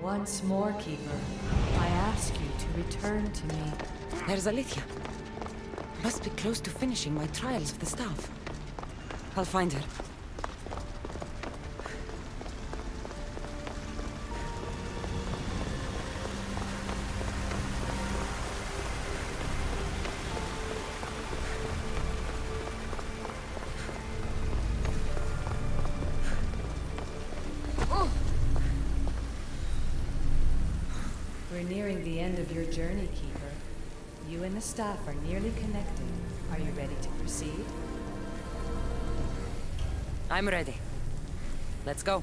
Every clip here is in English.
Once more, Keeper, I ask you to return to me. There's Alethea. Must be close to finishing my trials of the staff. I'll find her. We're nearing the end of your journey, Keeper. You and the staff are nearly connected. Are you ready to proceed? I'm ready. Let's go.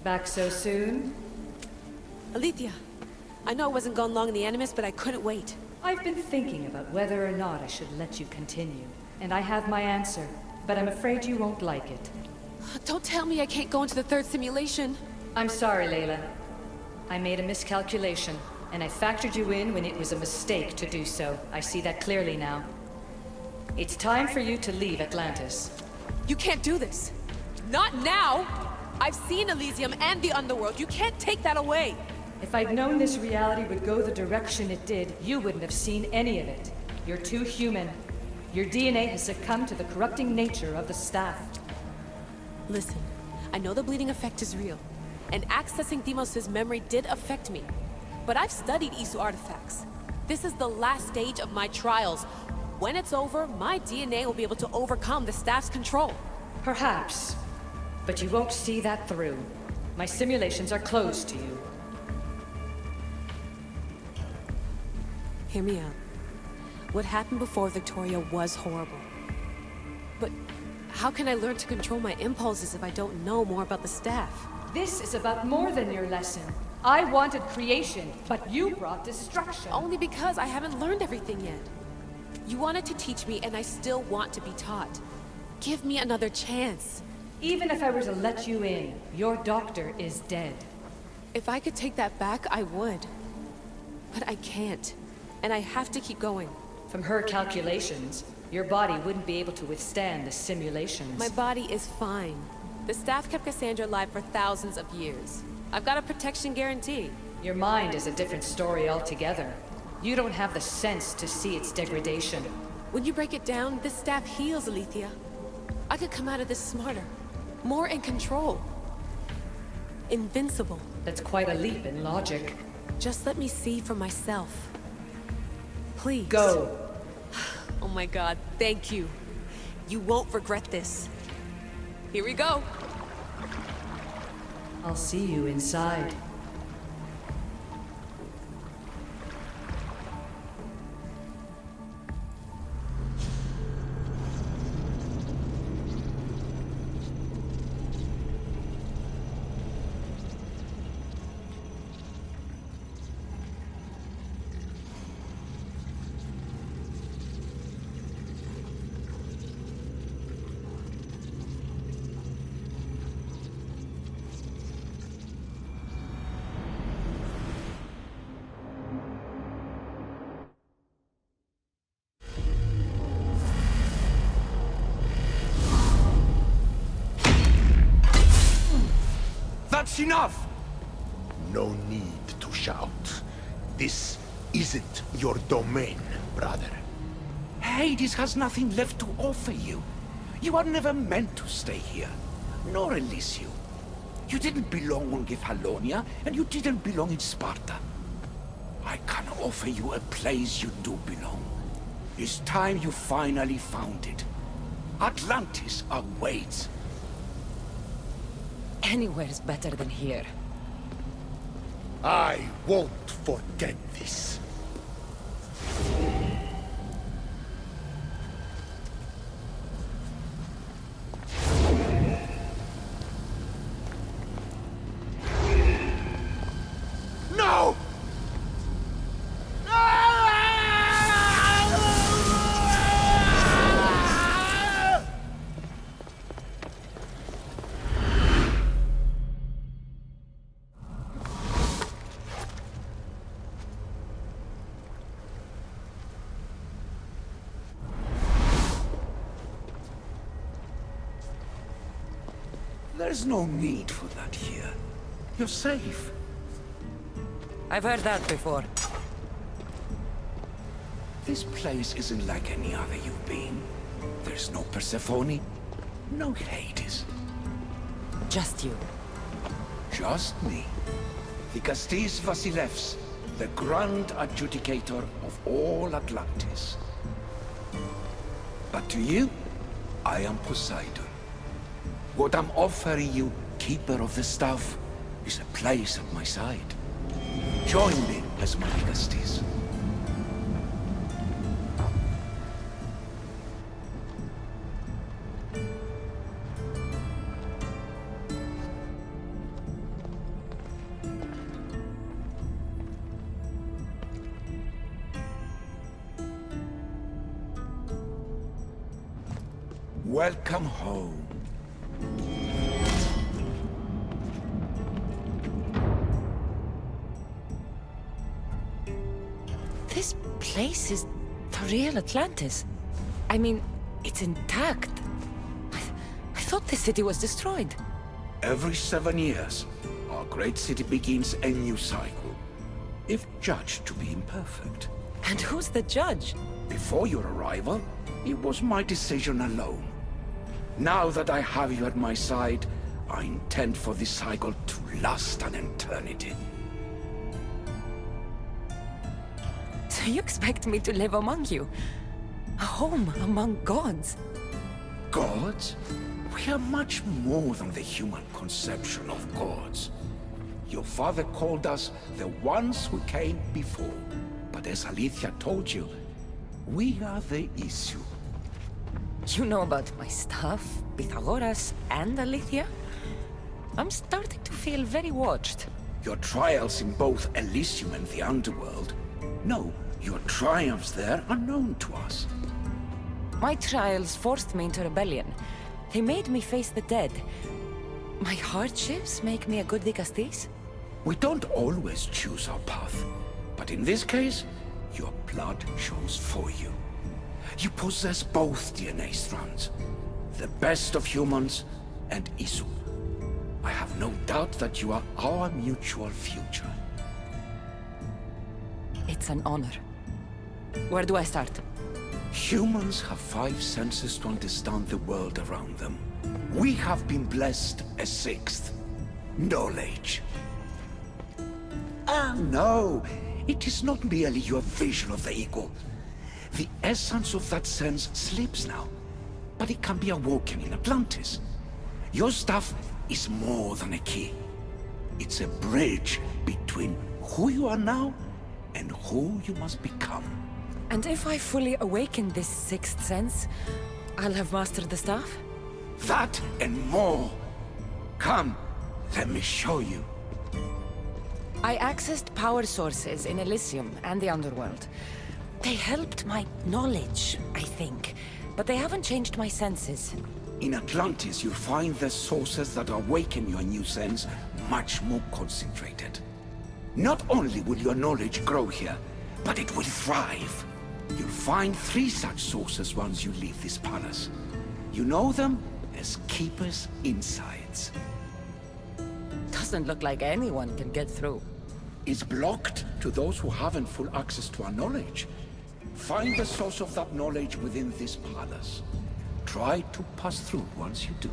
Back so soon? Alethea, I know I wasn't gone long in the Animus, but I couldn't wait. I've been thinking about whether or not I should let you continue, and I have my answer, but I'm afraid you won't like it. Don't tell me I can't go into the third simulation. I'm sorry, Layla. I made a miscalculation, and I factored you in when it was a mistake to do so. I see that clearly now. It's time for you to leave Atlantis. You can't do this. Not now! I've seen Elysium and the Underworld. You can't take that away! If I'd known this reality would go the direction it did, you wouldn't have seen any of it. You're too human. Your DNA has succumbed to the corrupting nature of the staff. Listen, I know the bleeding effect is real, and accessing Deimos' memory did affect me. But I've studied Isu artifacts. This is the last stage of my trials. When it's over, my DNA will be able to overcome the staff's control. Perhaps. But you won't see that through. My simulations are closed to you. Hear me out. What happened before Victoria was horrible. But how can I learn to control my impulses if I don't know more about the staff? This is about more than your lesson. I wanted creation, but you brought destruction. Only because I haven't learned everything yet. You wanted to teach me, and I still want to be taught. Give me another chance. Even if I were to let you in, your doctor is dead. If I could take that back, I would. But I can't. And I have to keep going. From her calculations, your body wouldn't be able to withstand the simulations. My body is fine. The staff kept Cassandra alive for thousands of years. I've got a protection guarantee. Your mind is a different story altogether. You don't have the sense to see its degradation. When you break it down, this staff heals, Alethea. I could come out of this smarter. More in control. Invincible. That's quite a leap in logic. Just let me see for myself. Please. Go. Oh my god, thank you. You won't regret this. Here we go. I'll see you inside. That's enough! No need to shout. This isn't your domain, brother. Hades has nothing left to offer you. You are never meant to stay here, nor Elysium. You didn't belong on Kefalonia, and you didn't belong in Sparta. I can offer you a place you do belong. It's time you finally found it. Atlantis awaits. Anywhere's better than here. I won't forget this. No! There's no need for that here. You're safe. I've heard that before. This place isn't like any other you've been. There's no Persephone, no Hades. Just you. Just me. Vikastis Vasilevs, the grand adjudicator of all Atlantis. But to you, I am Poseidon. What I'm offering you, Keeper of the Staff, is a place at my side. Join me as my Vikastis. Welcome home. This place is the real Atlantis. I mean, it's intact. I thought the city was destroyed. Every 7 years, our great city begins a new cycle, if judged to be imperfect. And who's the judge? Before your arrival, it was my decision alone. Now that I have you at my side, I intend for this cycle to last an eternity. So you expect me to live among you? A home among gods? Gods? We are much more than the human conception of gods. Your father called us the ones who came before. But as Alethea told you, we are the issue. You know about my stuff, Pythagoras and Alethea? I'm starting to feel very watched. Your trials in both Elysium and the Underworld. No, your triumphs there are known to us. My trials forced me into rebellion. They made me face the dead. My hardships make me a good Vikastis? We don't always choose our path, but in this case, your blood shows for you. You possess both DNA strands, the best of humans and Isu. I have no doubt that you are our mutual future. It's an honor. Where do I start? Humans have 5 senses to understand the world around them. We have been blessed a 6th. Knowledge. Ah, no. It is not merely your vision of the eagle. The essence of that sense slips now. But it can be awoken in Atlantis. Your stuff is more than a key. It's a bridge between who you are now and who you must become. And if I fully awaken this 6th sense, I'll have mastered the staff? That and more. Come, let me show you. I accessed power sources in Elysium and the Underworld. They helped my knowledge, I think, but they haven't changed my senses. In Atlantis, you'll find the sources that awaken your new sense much more concentrated. Not only will your knowledge grow here, but it will thrive. You'll find 3 such sources once you leave this palace. You know them as Keeper's Insights. Doesn't look like anyone can get through. It's blocked to those who haven't full access to our knowledge. Find the source of that knowledge within this palace. Try to pass through once you do.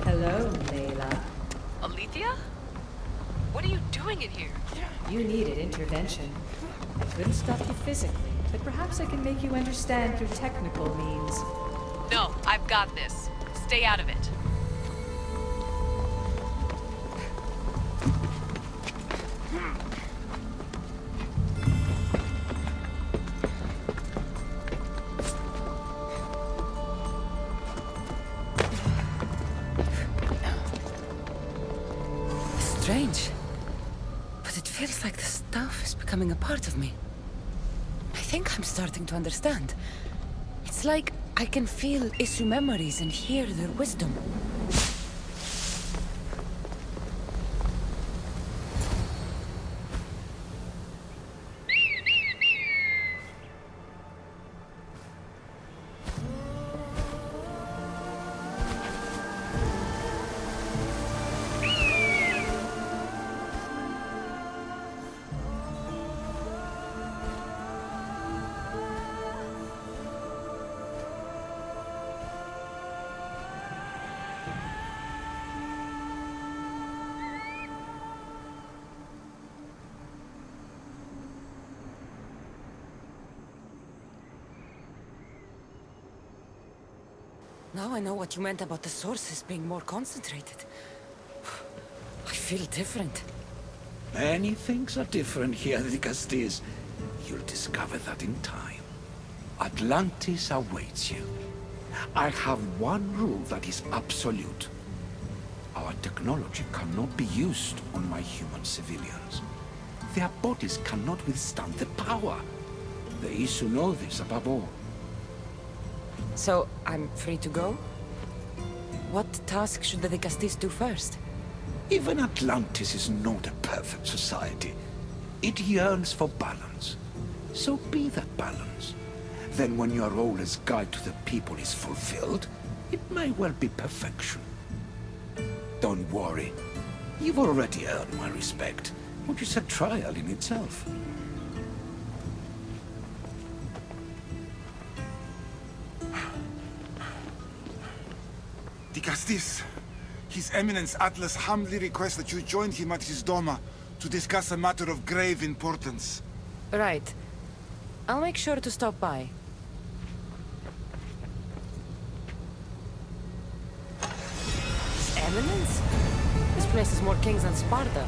Hello, Layla. Alethea? What are you doing in here? You needed intervention. I couldn't stop you physically, but perhaps I can make you understand through technical means. No, I've got this. Stay out of it. Strange. But it feels like the staff is becoming a part of me. I think I'm starting to understand. It's like I can feel Isu memories and hear their wisdom. Now I know what you meant about the sources being more concentrated. I feel different. Many things are different here, Dicastes. You'll discover that in time. Atlantis awaits you. I have one rule that is absolute. Our technology cannot be used on my human civilians. Their bodies cannot withstand the power. The Isu know this above all. So, I'm free to go? What task should the Dicastes do first? Even Atlantis is not a perfect society. It yearns for balance. So be that balance. Then when your role as guide to the people is fulfilled, it may well be perfection. Don't worry. You've already earned my respect, which is a trial in itself. Dicastes, His Eminence Atlas humbly requests that you join him at his Doma to discuss a matter of grave importance. Right. I'll make sure to stop by. His Eminence? This place is more kings than Sparta.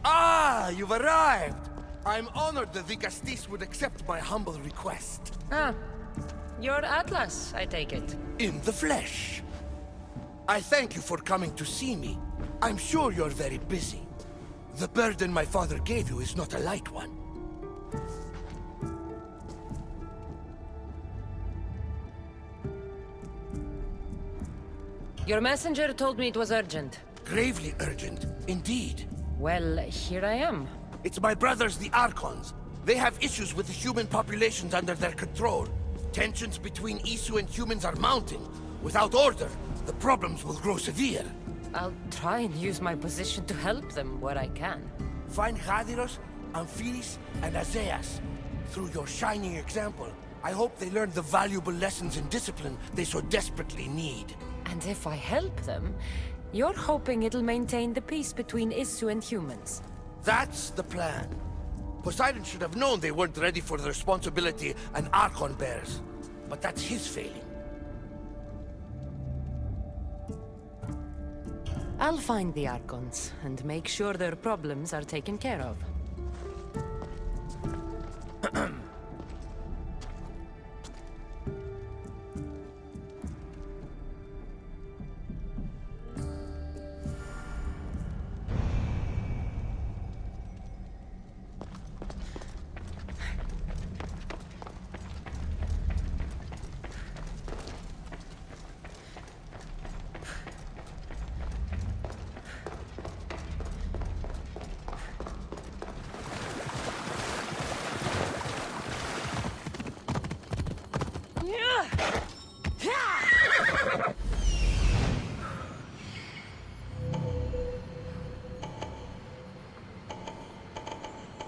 Ah, you've arrived! I'm honored the Dicastes would accept my humble request. Ah, you're Atlas, I take it. In the flesh. I thank you for coming to see me. I'm sure you're very busy. The burden my father gave you is not a light one. Your messenger told me it was urgent. Gravely urgent, indeed. Well, here I am. It's my brothers, the Archons. They have issues with the human populations under their control. Tensions between Isu and humans are mounting. Without order, the problems will grow severe. I'll try and use my position to help them where I can. Find Hadiros, Amphilis, and Azeas. Through your shining example, I hope they learn the valuable lessons in discipline they so desperately need. And if I help them, you're hoping it'll maintain the peace between Isu and humans. That's the plan. Poseidon should have known they weren't ready for the responsibility an Archon bears. But that's his failing. I'll find the Archons and make sure their problems are taken care of.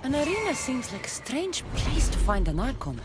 An arena seems like a strange place to find an Archon.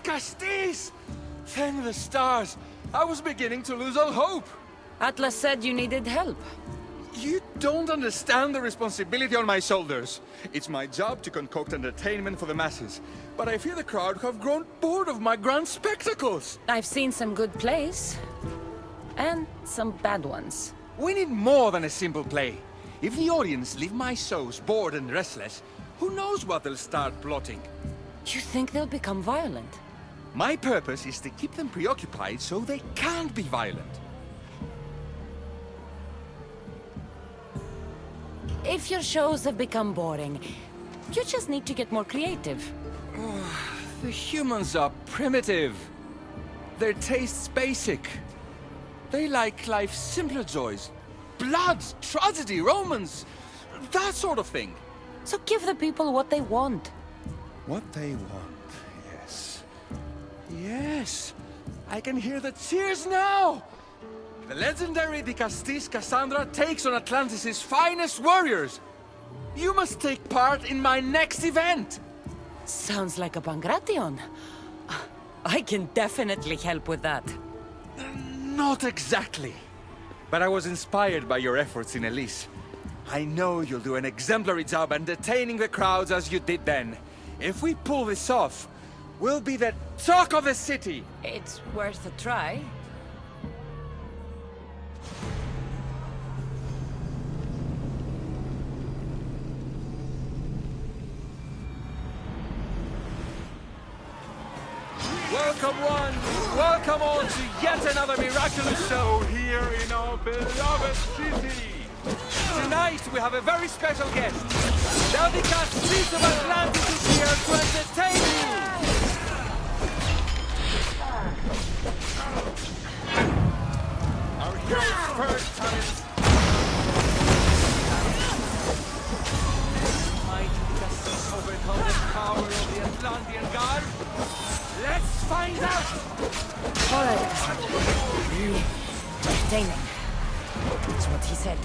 Dicastis! Thank the stars. I was beginning to lose all hope. Atlas said you needed help. You don't understand the responsibility on my shoulders. It's my job to concoct entertainment for the masses. But I fear the crowd have grown bored of my grand spectacles. I've seen some good plays. And some bad ones. We need more than a simple play. If the audience leave my shows bored and restless, who knows what they'll start plotting? You think they'll become violent? My purpose is to keep them preoccupied so they can't be violent. If your shows have become boring, you just need to get more creative. The humans are primitive. Their tastes basic. They like life's simpler joys. Blood, tragedy, romance, that sort of thing. So give the people what they want. What they want, yes. Yes! I can hear the cheers now! The legendary Dicastis Cassandra takes on Atlantis' finest warriors! You must take part in my next event! Sounds like a Pangration. I can definitely help with that. Not exactly. But I was inspired by your efforts in Elise. I know you'll do an exemplary job entertaining the crowds as you did then. If we pull this off, we'll be the talk of the city! It's worth a try. Welcome one, welcome all to yet another miraculous show here in our beloved city. Tonight we have a very special guest. The Fate of Atlantis is here to entertain you. Our hero's first talent. Might Dicastis overcome the power of the Atlantean God? Let's find out! All right, Cassandra. Really entertaining. That's what he said.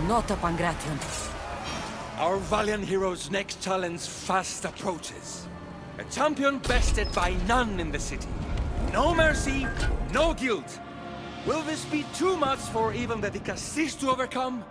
Not a Pangration. Our valiant hero's next challenge fast approaches. A champion bested by none in the city. No mercy, no guilt. Will this be too much for even the Dicastis to overcome?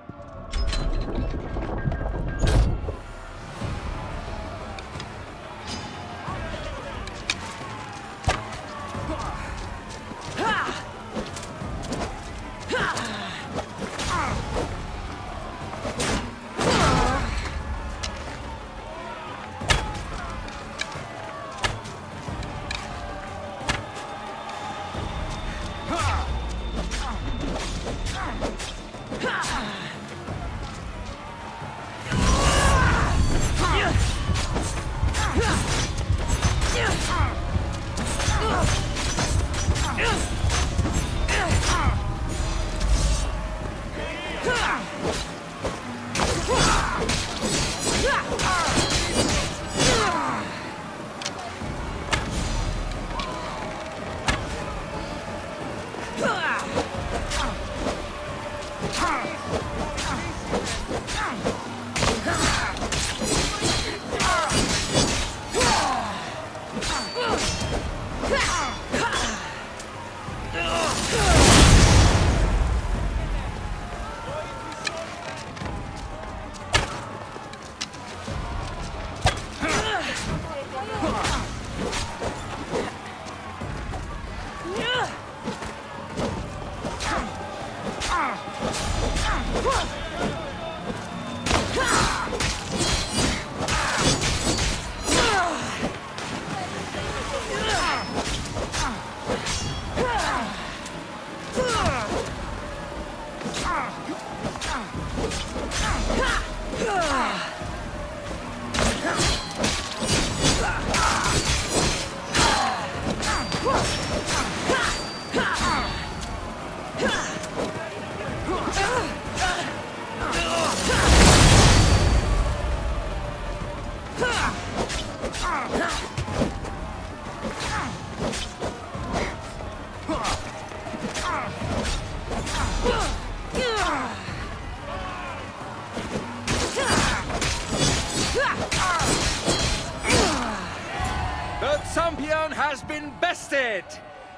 The champion has been bested!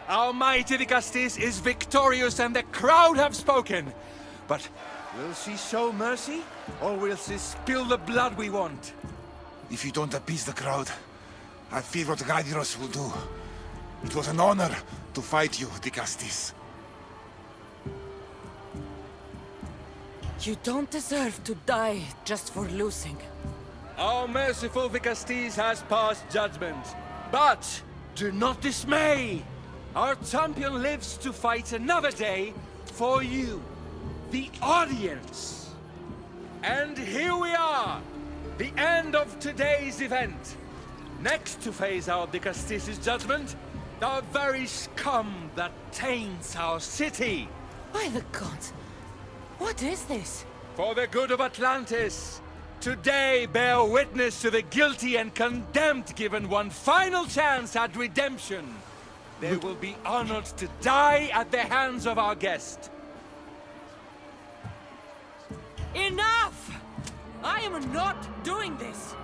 Our mighty Dicastis is victorious and the crowd have spoken. But will she show mercy, or will she spill the blood we want? If you don't appease the crowd, I fear what Gaidiros will do. It was an honor to fight you, Dicastis. You don't deserve to die just for losing. Our merciful Dicastis has passed judgment. But do not dismay! Our champion lives to fight another day for you, the audience. And here we are, the end of today's event. Next to face our Dicastis' judgment, the very scum that taints our city. By the gods, what is this? For the good of Atlantis, today bear witness to the guilty and condemned given one final chance at redemption. They will be honored to die at the hands of our guest. Enough! I am not doing this!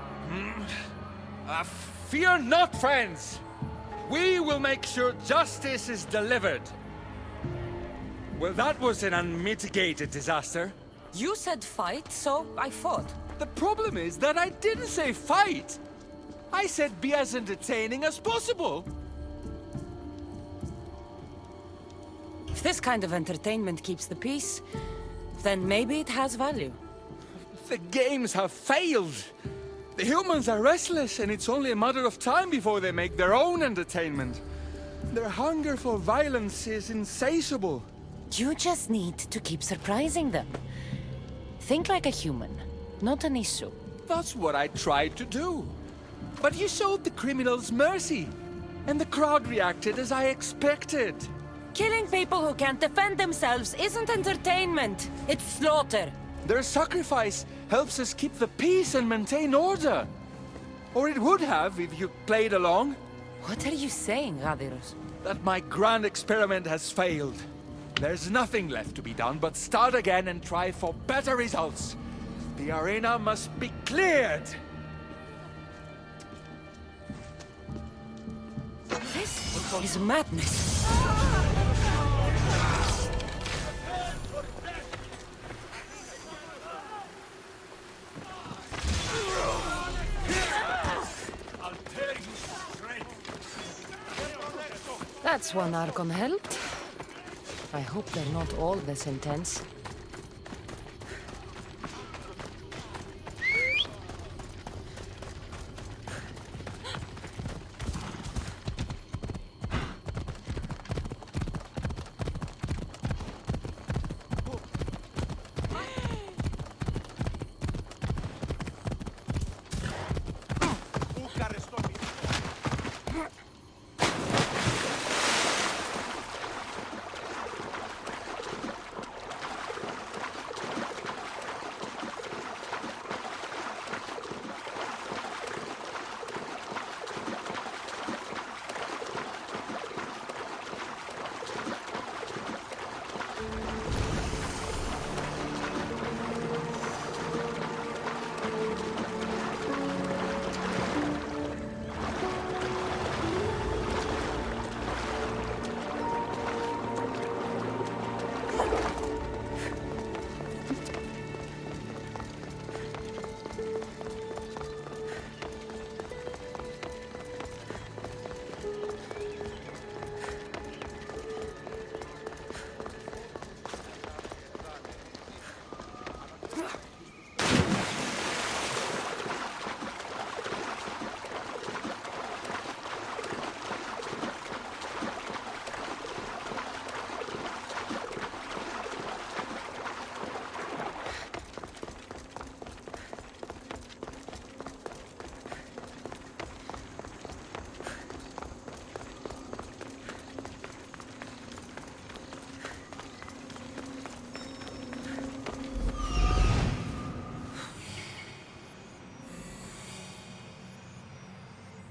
Fear not, friends! We will make sure justice is delivered. Well, that was an unmitigated disaster. You said fight, so I fought. The problem is that I didn't say fight. I said be as entertaining as possible. If this kind of entertainment keeps the peace, then maybe it has value. The games have failed. The humans are restless, and it's only a matter of time before they make their own entertainment. Their hunger for violence is insatiable. You just need to keep surprising them. Think like a human, not an issue. That's what I tried to do. But you showed the criminals mercy, and the crowd reacted as I expected. Killing people who can't defend themselves isn't entertainment, it's slaughter. Their sacrifice helps us keep the peace and maintain order. Or it would have if you played along. What are you saying, Gadiros? That my grand experiment has failed. There's nothing left to be done but start again and try for better results. The arena must be cleared. This is madness. That's one Archon helped. I hope they're not all this intense.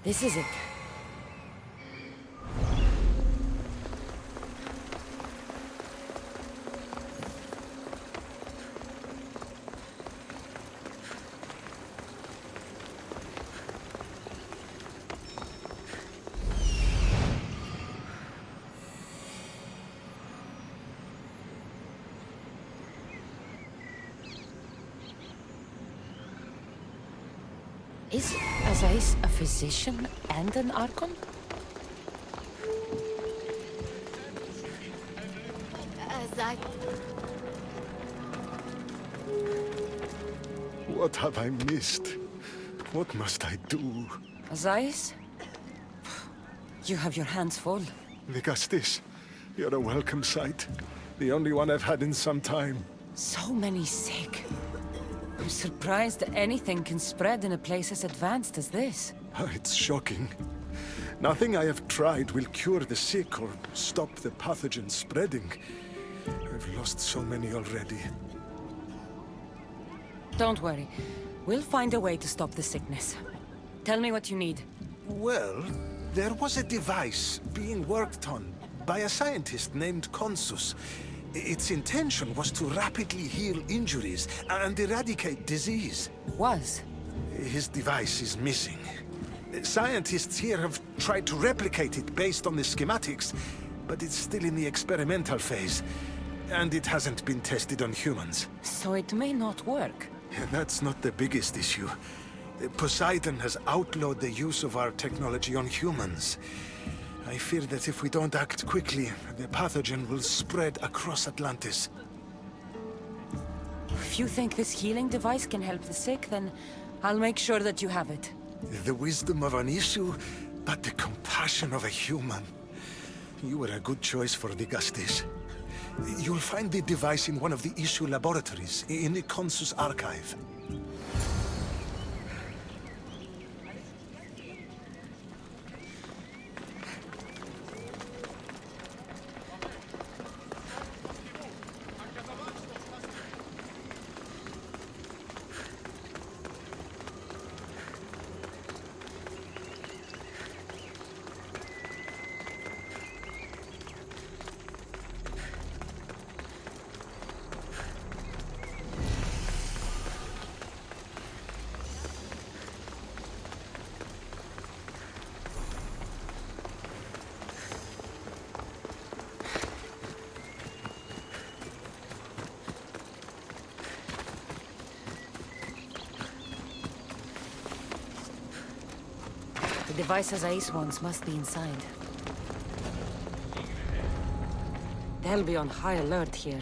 This is it. Is Azais a physician and an Archon? What have I missed? What must I do? Azais? You have your hands full. Nigastis, you're a welcome sight. The only one I've had in some time. So many sick. I'm surprised that anything can spread in a place as advanced as this. It's shocking. Nothing I have tried will cure the sick or stop the pathogen spreading. I've lost so many already. Don't worry. We'll find a way to stop the sickness. Tell me what you need. Well, there was a device being worked on by a scientist named Consus. Its intention was to rapidly heal injuries and eradicate disease. Was? His device is missing. Scientists here have tried to replicate it based on the schematics, but it's still in the experimental phase, and it hasn't been tested on humans. So it may not work. That's not the biggest issue. Poseidon has outlawed the use of our technology on humans. I fear that if we don't act quickly, the pathogen will spread across Atlantis. If you think this healing device can help the sick, then I'll make sure that you have it. The wisdom of an issue, but the compassion of a human. You were a good choice for Nigastis. You'll find the device in one of the issue laboratories, in the Consus archive. The device Azais wants must be inside. They'll be on high alert here.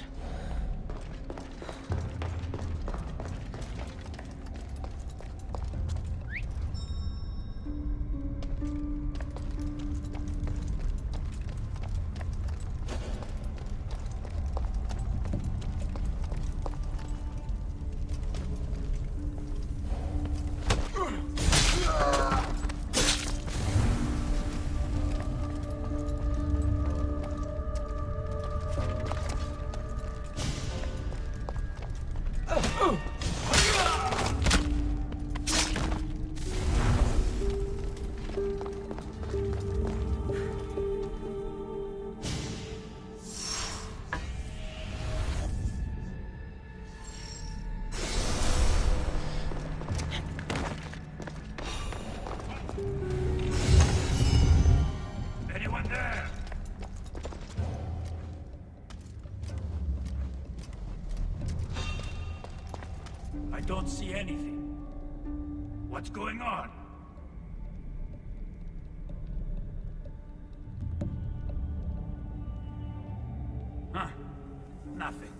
I don't see anything. What's going on? Huh. Nothing.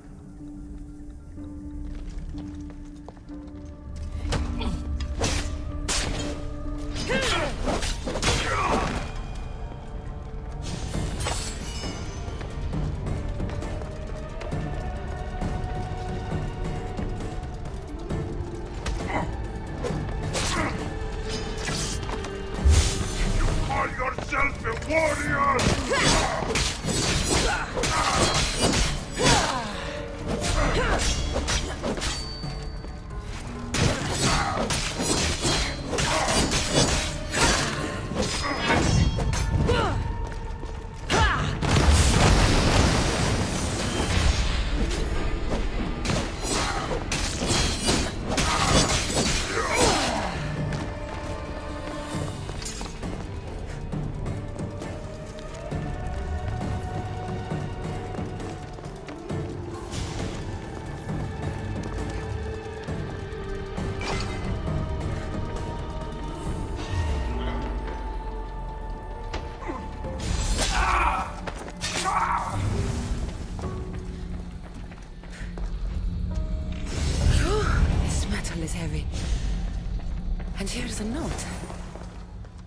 There's a note.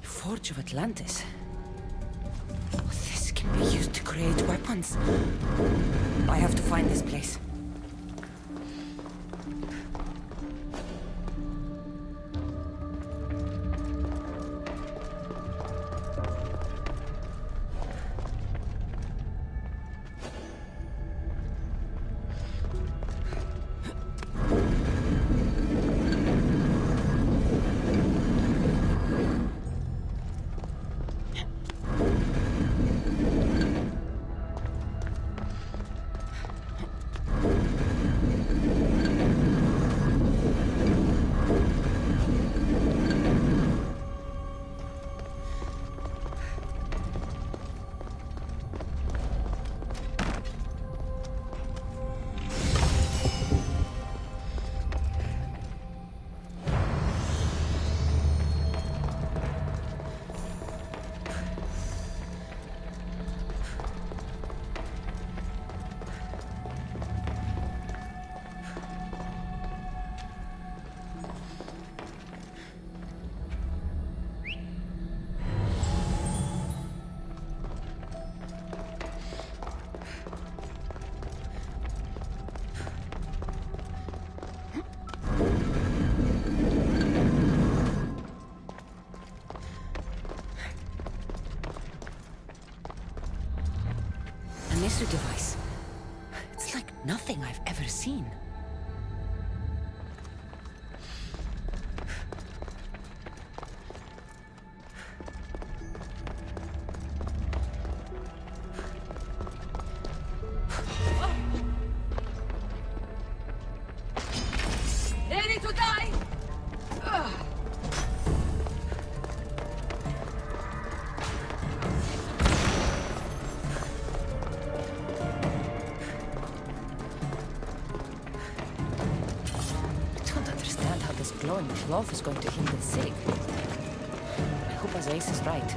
Forge of Atlantis. This can be used to create weapons. I have to find this place. Device. It's like nothing I've ever seen. Ready to die? Glowing cloth is going to heal the sick. I hope Ace is right.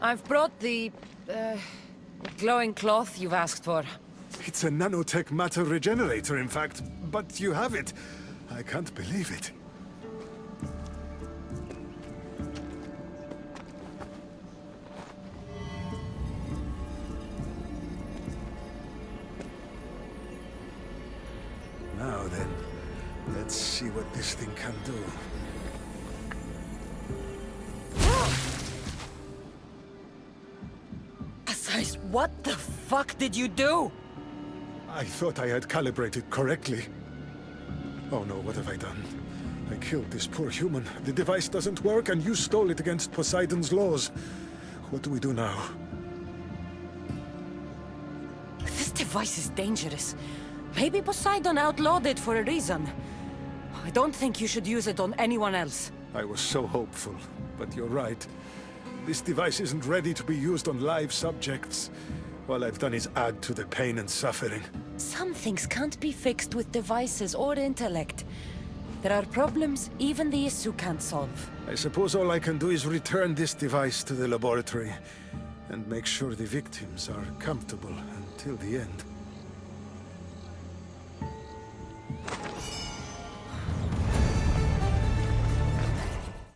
I've brought the glowing cloth you've asked for. It's a nanotech matter regenerator, in fact, but you have it. I can't believe it. Now then, let's see what this thing can do. What the fuck did you do? I thought I had calibrated correctly. Oh no, what have I done? I killed this poor human. The device doesn't work, and you stole it against Poseidon's laws. What do we do now? This device is dangerous. Maybe Poseidon outlawed it for a reason. I don't think you should use it on anyone else. I was so hopeful, but you're right. This device isn't ready to be used on live subjects. All I've done is add to the pain and suffering. Some things can't be fixed with devices or intellect. There are problems even the issue can't solve. I suppose all I can do is return this device to the laboratory and make sure the victims are comfortable until the end.